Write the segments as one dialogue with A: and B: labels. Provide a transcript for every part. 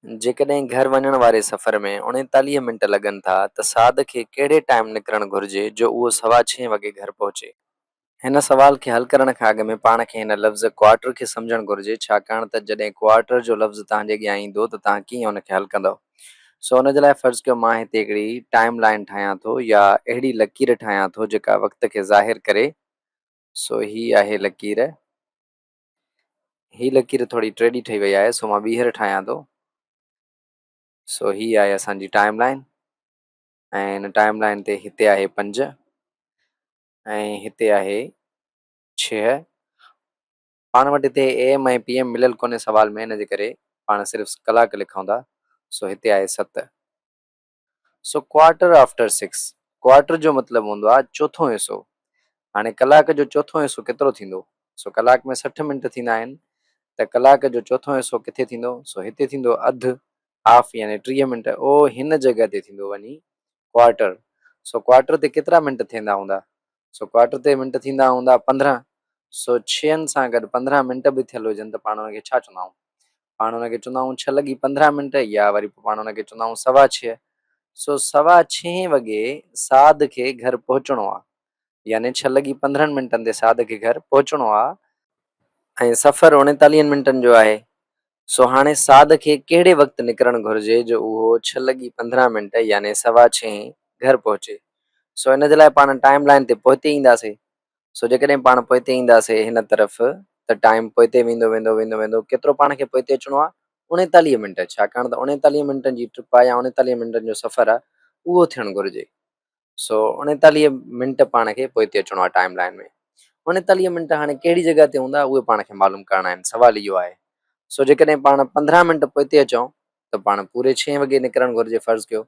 A: जेकॾहिं घर वञण वारे सफ़र में 39 मिंट लॻनि था त साद खे कहिड़े टाइम निकिरणु घुरिजे जो उहो 6:15 वॻे घर पहुचे। हिन सवाल खे हल करण खां अॻु में पाण खे हिन लफ़्ज़ क्वार्टर खे सम्झणु घुरिजे, छाकाणि त जॾहिं क्वार्टर जो लफ़्ज़ तव्हांजे अॻियां ईंदो त तव्हां कीअं हुनखे हल कंदव। सो हुन जे लाइ फ़र्ज़ु कयो मां हिते हिकिड़ी टाइम लाइन ठाहियां थो या अहिड़ी लकीर ठाहियां थो जेका वक़्त खे ज़ाहिर करे। सो ही आहे लकीर। ही लकीर थोरी टेढ़ी ठही वई आहे, सो मां ॿीहर ठाहियां थो। सो ही आहे असांजी टाइम लाइन ऐं हिन टाइम लाइन ते हिते आहे 5 ऐं हिते आहे 6। पाण वटि हिते AM ऐं PM मिलियल कोन्हे सवाल में, हिन जे करे पाण सिर्फ़ु कलाक लिखूं था। सो हिते आहे 7। सो क्वार्टर आफ्टर 6, क्वार्टर जो मतिलबु हूंदो आहे चोथों हिसो। हाणे कलाक जो चोथों हिसो केतिरो थींदो? सो कलाक में 60 मिंट थींदा आहिनि, त कलाक जो चोथों हिसो किथे थींदो? सो हिते थींदो अधु, हाफ यानी 30 मिंट। ओ हिन जॻह ते थींदो वञी क्वार्टर। सो क्वार्टर ते केतिरा मिंट थींदा हूंदा? सो क्वार्टर ते मिंट थींदा हूंदा 15। सो 6 सां गॾु 15 मिंट बि थियल हुजनि त पाण हुनखे छा चवंदा आहियूं? पाण हुनखे चवंदा आहियूं 6:15 मिंट, या वरी पाण हुनखे चवंदा आहियूं 6:15। सो 6:15 वॻे साद खे घर पहुचणो आहे, यानी 6:15 मिंटनि ते साद खे घर पहुचणो आहे ऐं सफ़र 39 मिंटनि जो आहे। सो हाणे साद खे कहिड़े वक़्तु निकिरणु घुरिजे जो उहो 6:15 मिंट यानी 6:15 घर पहुचे। सो हिन जे लाइ पाण टाइम लाइन ते पोइते ईंदासीं। सो जेकॾहिं पाण पोइते ईंदासीं हिन तरफ़ त टाइम पोइते वेंदो वेंदो वेंदो वेंदो केतिरो पाण खे पोइते अचिणो आहे? 39 मिंट, छाकाणि त 39 मिंटनि जी ट्रिप आहे या 39 मिंटनि जो सफ़र आहे, उहो थियणु घुरिजे। सो 39 मिंट पाण खे पोइते अचिणो आहे टाइम लाइन में। 39 मिंट हाणे कहिड़ी जॻह ते हूंदा उहे पाण खे मालूम करणा आहिनि, सवाल इहो आहे। सो जेकॾहिं पाण 15 मिंट पोइते अचूं त पाण पूरे 6 वॻे निकिरणु घुरिजे, फ़र्ज़ु कयो।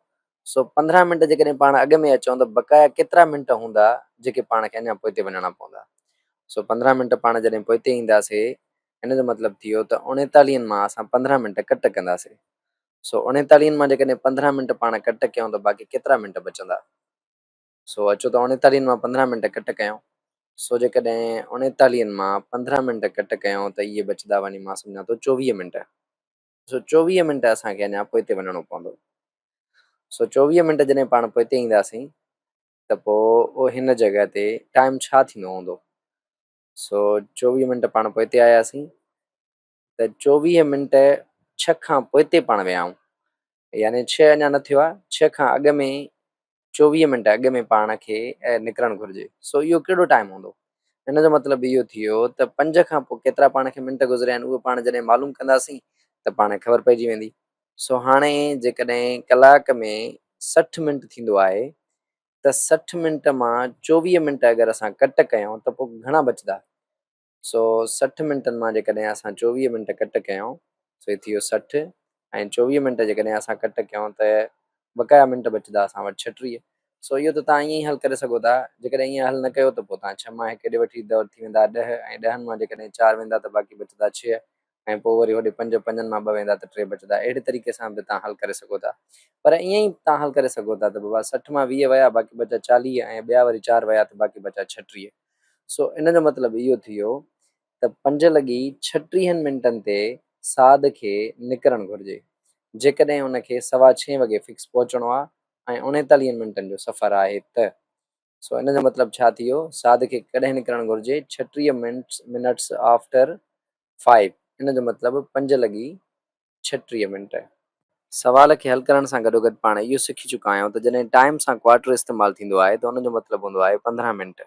A: सो 15 मिंट जेकॾहिं पाण अॻु में अचूं त बक़ाया केतिरा मिंट हूंदा जेके पाण खे अञा पोइते वञणा पवंदा? सो 15 मिंट पाण जॾहिं पोइते ईंदासीं, हिन जो मतिलबु थी वियो त 39 मां असां 15 मिंट कट कंदासीं। सो 39 मां जेकॾहिं 15 मिंट पाण कट कयूं त बाक़ी केतिरा मिंट बचंदा? सो अचो त 39 मां 15 मिंट कट कयूं। सो जेकॾहिं 39 मां 15 मिंट कट कयूं त इहे बचंदा वञी मां सम्झां थो 24 मिंट। सो 24 मिंट असांखे अञा पोइते वञिणो पवंदो। सो 24 मिंट जॾहिं पाण पोइते ईंदासीं त पोइ हिन जॻह ते टाइम छा थींदो हूंदो? सो 24 मिंट पाण पोइते आयासीं त 24 मिंट 6 खां पोइते पाण विया आहियूं, यानी 6 अञा न थियो आहे, 6 खां अॻु में 24 मिंट अॻु में पाण खे निकिरणु घुरिजे। सो इहो कहिड़ो टाइम हूंदो? हिन जो मतिलबु इहो थी वियो त 5 खां पोइ केतिरा पाण खे मिंट गुज़रिया आहिनि उहे पाण जॾहिं मालूम कंदासीं त पाण खे ख़बर पइजी वेंदी। सो हाणे जेकॾहिं कलाक में 60 मिंट थींदो आहे त 60 मिंट मां 24 मिंट अगरि असां कट कयूं त पोइ घणा बचंदा? सो 60 मिंटनि मां जेकॾहिं असां 24 मिंट कट कयूं सो थी वियो 60 ऐं 24 मिंट जेकॾहिं असां कट कयूं त बक़ाया मिंट बचंदा असां वटि 36। सो इहो त तव्हां ईअं ई हल करे सघो था। जेकॾहिं ईअं हल न कयो त पोइ तव्हां 6 मां हिकु ॾे वठी ईंदव, थी वेंदा 10 ऐं 10 मां जेकॾहिं 4 वेंदा त बाक़ी बचंदा 6 ऐं पोइ वरी होॾे 5, 5 मां 2 वेंदा त 3 बचंदा। अहिड़े तरीक़े सां बि तव्हां हल करे सघो था। पर ईअं ई तव्हां हल करे सघो था त बाबा 60 मां 20 विया बाक़ी बचा 40 ऐं ॿिया वरी 4 विया त बाक़ी बचा 36। सो इन जो मतिलबु इहो थी वियो त 5:36 मिंटनि ते साद खे निकिरणु घुरिजे जेकॾहिं हुनखे 6:15 वॻे फिक्स पहुचणो आहे ऐं 39 मिंटनि जो सफ़र आहे त। सो इन जो मतिलबु छा थी वियो? साद खे कॾहिं निकिरणु घुरिजे? 36 मिनट्स आफ्टर 5। इन जो मतिलबु 5:36 मिंट। सवाल खे हल करण सां गॾोगॾु पाण इहो सिखी चुका आहियूं त जॾहिं टाइम सां क्वार्टर इस्तेमालु थींदो आहे त हुन जो मतिलबु हूंदो आहे 15 मिंट।